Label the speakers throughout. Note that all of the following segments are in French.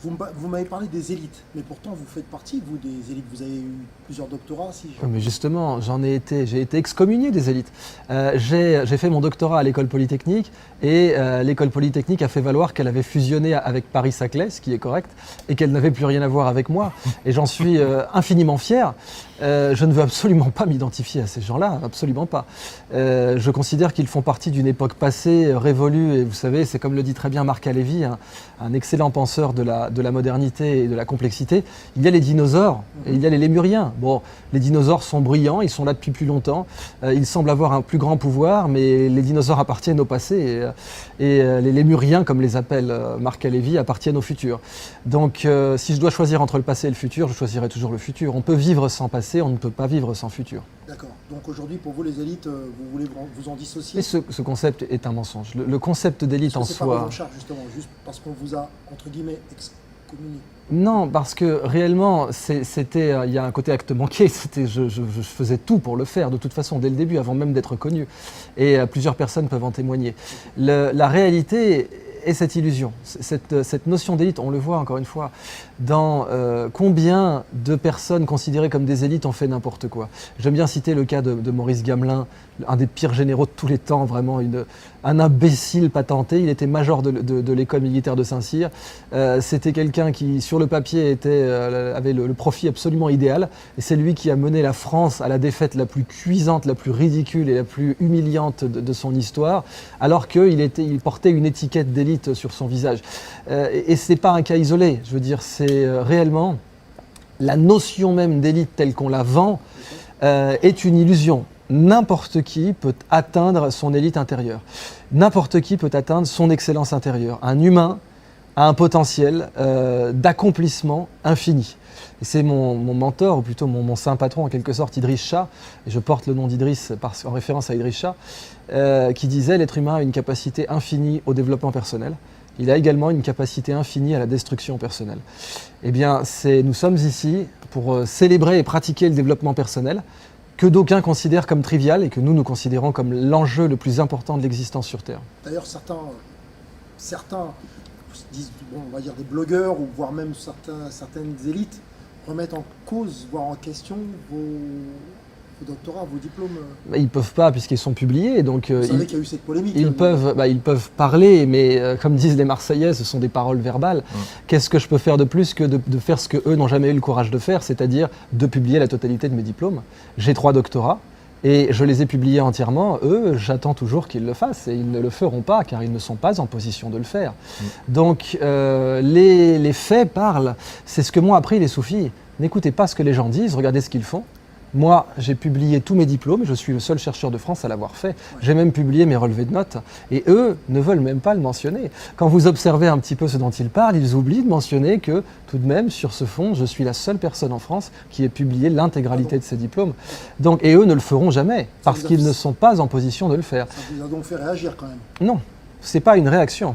Speaker 1: Vous m'avez parlé des élites, mais pourtant vous faites partie, vous, des élites. Vous avez eu plusieurs doctorats, si je...
Speaker 2: Mais justement, j'ai été excommunié des élites. J'ai fait mon doctorat à l'école polytechnique et l'école polytechnique a fait valoir qu'elle avait fusionné avec Paris-Saclay, ce qui est correct, et qu'elle n'avait plus rien à voir avec moi. Et j'en suis infiniment fier. Je ne veux absolument pas m'identifier à ces gens-là, absolument pas. Je considère qu'ils font partie d'une époque passée, révolue, et vous savez, c'est comme le dit très bien Marc Alévi, un excellent penseur de la modernité et de la complexité. Il y a les dinosaures et il y a les lémuriens. Bon, les dinosaures sont brillants, ils sont là depuis plus longtemps, ils semblent avoir un plus grand pouvoir, mais les dinosaures appartiennent au passé et les lémuriens, comme les appelle Marc Alévi, appartiennent au futur. Donc si je dois choisir entre le passé et le futur, je choisirai toujours le futur. On peut vivre sans passé, on ne peut pas vivre sans futur.
Speaker 1: D'accord. Donc aujourd'hui, pour vous, les élites, vous voulez vous en dissocier?
Speaker 2: Mais ce concept est un mensonge. Le concept d'élite en
Speaker 1: soi... C'est pas
Speaker 2: soi...
Speaker 1: revanchard, justement, juste parce qu'on vous a, entre guillemets, excommunié.
Speaker 2: Non, parce que réellement, il y a un côté acte manqué. Je faisais tout pour le faire, de toute façon, dès le début, avant même d'être connu. Et plusieurs personnes peuvent en témoigner. La réalité est cette illusion, cette notion d'élite, on le voit encore une fois, dans combien de personnes considérées comme des élites ont fait n'importe quoi. J'aime bien citer le cas de Maurice Gamelin, un des pires généraux de tous les temps, vraiment un imbécile patenté. Il était major de l'école militaire de Saint-Cyr. C'était quelqu'un qui, sur le papier, avait le profil absolument idéal. Et c'est lui qui a mené la France à la défaite la plus cuisante, la plus ridicule et la plus humiliante de son histoire, alors qu'il portait une étiquette d'élite sur son visage. Et ce n'est pas un cas isolé. Je veux dire, c'est réellement la notion même d'élite telle qu'on la vend est une illusion. N'importe qui peut atteindre son élite intérieure. N'importe qui peut atteindre son excellence intérieure. Un humain a un potentiel d'accomplissement infini. Et c'est mon mentor, ou plutôt mon saint patron en quelque sorte, Idriss Shah, et je porte le nom d'Idriss en référence à Idriss Shah, qui disait « L'être humain a une capacité infinie au développement personnel. Il a également une capacité infinie à la destruction personnelle. » Eh bien, nous sommes ici pour célébrer et pratiquer le développement personnel, que d'aucuns considèrent comme trivial et que nous considérons comme l'enjeu le plus important de l'existence sur Terre.
Speaker 1: D'ailleurs, certains disent, bon, on va dire des blogueurs, ou voire même certaines élites, remettent en cause, voire en question vos doctorats, vos diplômes.
Speaker 2: Ils ne peuvent pas, puisqu'ils sont publiés. Donc,
Speaker 1: vous savez qu'il y a eu cette polémique.
Speaker 2: Ils peuvent parler, mais comme disent les Marseillais, ce sont des paroles verbales. Qu'est-ce que je peux faire de plus que de faire ce qu'eux n'ont jamais eu le courage de faire, c'est-à-dire de publier la totalité de mes diplômes. J'ai 3 doctorats. Et je les ai publiés entièrement. Eux, j'attends toujours qu'ils le fassent et ils ne le feront pas car ils ne sont pas en position de le faire. Donc les faits parlent. C'est ce que m'ont appris les soufis. N'écoutez pas ce que les gens disent, regardez ce qu'ils font. Moi, j'ai publié tous mes diplômes et je suis le seul chercheur de France à l'avoir fait. J'ai même publié mes relevés de notes et eux ne veulent même pas le mentionner. Quand vous observez un petit peu ce dont ils parlent, ils oublient de mentionner que tout de même, sur ce fond, je suis la seule personne en France qui ait publié l'intégralité de ces diplômes. Donc, et eux ne le feront jamais parce qu'ils ne sont pas en position de le faire.
Speaker 1: Ça vous a donc fait réagir quand même?
Speaker 2: Non, ce n'est pas une réaction,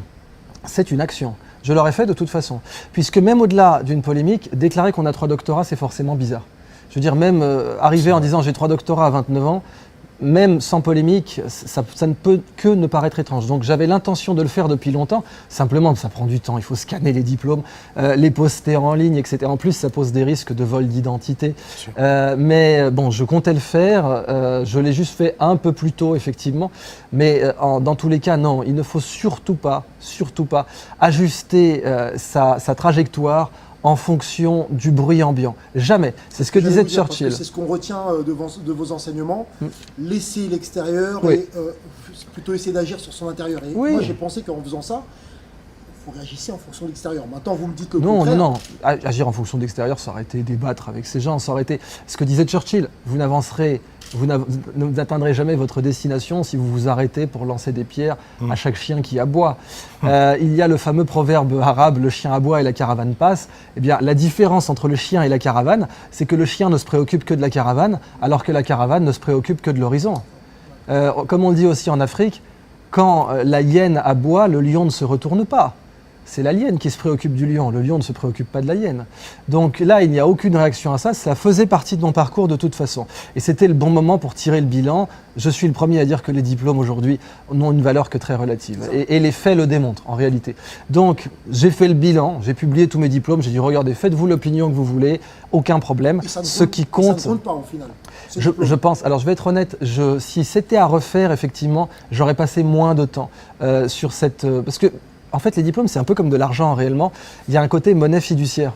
Speaker 2: c'est une action. Je l'aurais fait de toute façon. Puisque même au-delà d'une polémique, déclarer qu'on a 3 doctorats, c'est forcément bizarre. Je veux dire, même arriver en disant j'ai 3 doctorats à 29 ans, même sans polémique, ça ne peut que ne paraître étrange. Donc j'avais l'intention de le faire depuis longtemps, simplement ça prend du temps, il faut scanner les diplômes, les poster en ligne, etc. En plus, ça pose des risques de vol d'identité. Mais bon, je comptais le faire, je l'ai juste fait un peu plus tôt, effectivement. Mais dans tous les cas, non, il ne faut surtout pas ajuster sa trajectoire en fonction du bruit ambiant. Jamais. C'est ce que disait Churchill.
Speaker 1: C'est ce qu'on retient de vos enseignements. Laisser l'extérieur
Speaker 2: Oui.
Speaker 1: et plutôt essayer d'agir sur son intérieur. Et
Speaker 2: Oui.
Speaker 1: moi, j'ai pensé qu'en faisant ça, vous réagissez en fonction de l'extérieur. Maintenant, vous me dites le
Speaker 2: Non,
Speaker 1: contraire.
Speaker 2: non. Agir en fonction de l'extérieur, ça aurait été débattre avec ces gens. Ça aurait été ce que disait Churchill. Vous n'atteindrez jamais votre destination si vous vous arrêtez pour lancer des pierres à chaque chien qui aboie. Il y a le fameux proverbe arabe, le chien aboie et la caravane passe. Eh bien, la différence entre le chien et la caravane, c'est que le chien ne se préoccupe que de la caravane, alors que la caravane ne se préoccupe que de l'horizon. Comme on le dit aussi en Afrique, quand la hyène aboie, le lion ne se retourne pas. c'est la hyène qui se préoccupe du lion. Le lion ne se préoccupe pas de la hyène. Donc là, il n'y a aucune réaction à ça. Ça faisait partie de mon parcours de toute façon. Et c'était le bon moment pour tirer le bilan. Je suis le premier à dire que les diplômes aujourd'hui n'ont une valeur que très relative. Et les faits le démontrent en réalité. Donc j'ai fait le bilan, j'ai publié tous mes diplômes. J'ai dit regardez, faites-vous l'opinion que vous voulez, aucun problème. Ce qui compte.
Speaker 1: Ça ne compte pas au final.
Speaker 2: Je pense, alors je vais être honnête, si c'était à refaire, effectivement, j'aurais passé moins de temps sur cette... parce que, en fait, les diplômes, c'est un peu comme de l'argent réellement. Il y a un côté monnaie fiduciaire,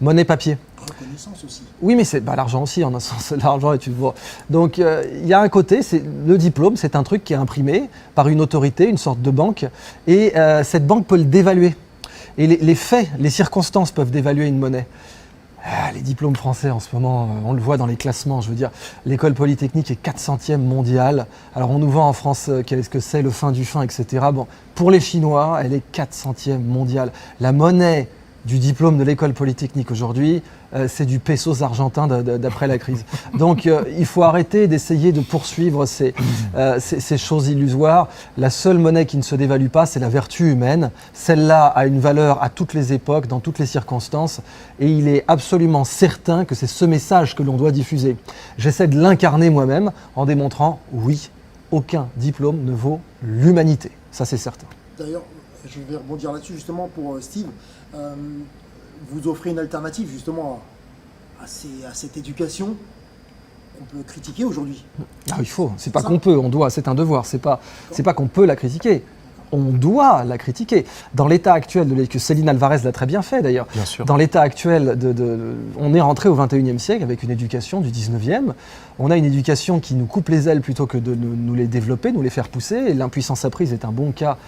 Speaker 2: monnaie papier.
Speaker 1: Reconnaissance aussi.
Speaker 2: Oui, mais c'est l'argent aussi, en un sens, l'argent est une voie. Donc, il y a un côté, le diplôme, c'est un truc qui est imprimé par une autorité, une sorte de banque, et cette banque peut le dévaluer. Et les faits, les circonstances peuvent dévaluer une monnaie. Les diplômes français en ce moment, on le voit dans les classements, je veux dire, l'école polytechnique est 400e mondiale. Alors on nous vend en France qu'est-ce que c'est, le fin du fin, etc. Bon, pour les Chinois, elle est 400e mondiale. La monnaie du diplôme de l'école polytechnique aujourd'hui, c'est du pesos argentin d'après la crise. Donc il faut arrêter d'essayer de poursuivre ces choses illusoires. La seule monnaie qui ne se dévalue pas, c'est la vertu humaine. Celle-là a une valeur à toutes les époques, dans toutes les circonstances, et il est absolument certain que c'est ce message que l'on doit diffuser. J'essaie de l'incarner moi-même en démontrant, oui, aucun diplôme ne vaut l'humanité. Ça, c'est certain.
Speaker 1: D'ailleurs, je vais rebondir là-dessus justement pour Steve. Vous offrez une alternative justement à cette éducation qu'on peut critiquer aujourd'hui.
Speaker 2: Ah, il faut, c'est pas qu'on peut, on doit, c'est un devoir, c'est pas qu'on peut la critiquer. On doit la critiquer. Dans l'état actuel, que Céline Alvarez l'a très bien fait d'ailleurs, dans l'état actuel, on est rentré au 21e siècle avec une éducation du 19e. On a une éducation qui nous coupe les ailes plutôt que de nous les développer, nous les faire pousser. Et l'impuissance apprise est un bon cas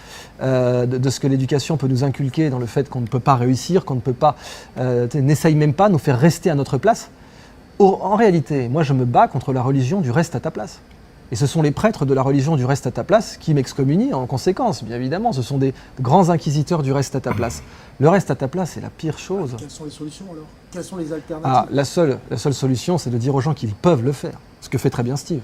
Speaker 2: de ce que l'éducation peut nous inculquer dans le fait qu'on ne peut pas réussir, qu'on ne peut pas, n'essaye même pas, nous faire rester à notre place. En réalité, moi je me bats contre la religion du reste à ta place. Et ce sont les prêtres de la religion du reste à ta place qui m'excommunient en conséquence, bien évidemment. Ce sont des grands inquisiteurs du reste à ta place. Le reste à ta place, c'est la pire chose.
Speaker 1: Quelles sont les solutions alors? Quelles sont les alternatives?
Speaker 2: La seule solution, c'est de dire aux gens qu'ils peuvent le faire. Ce que fait très bien Steve.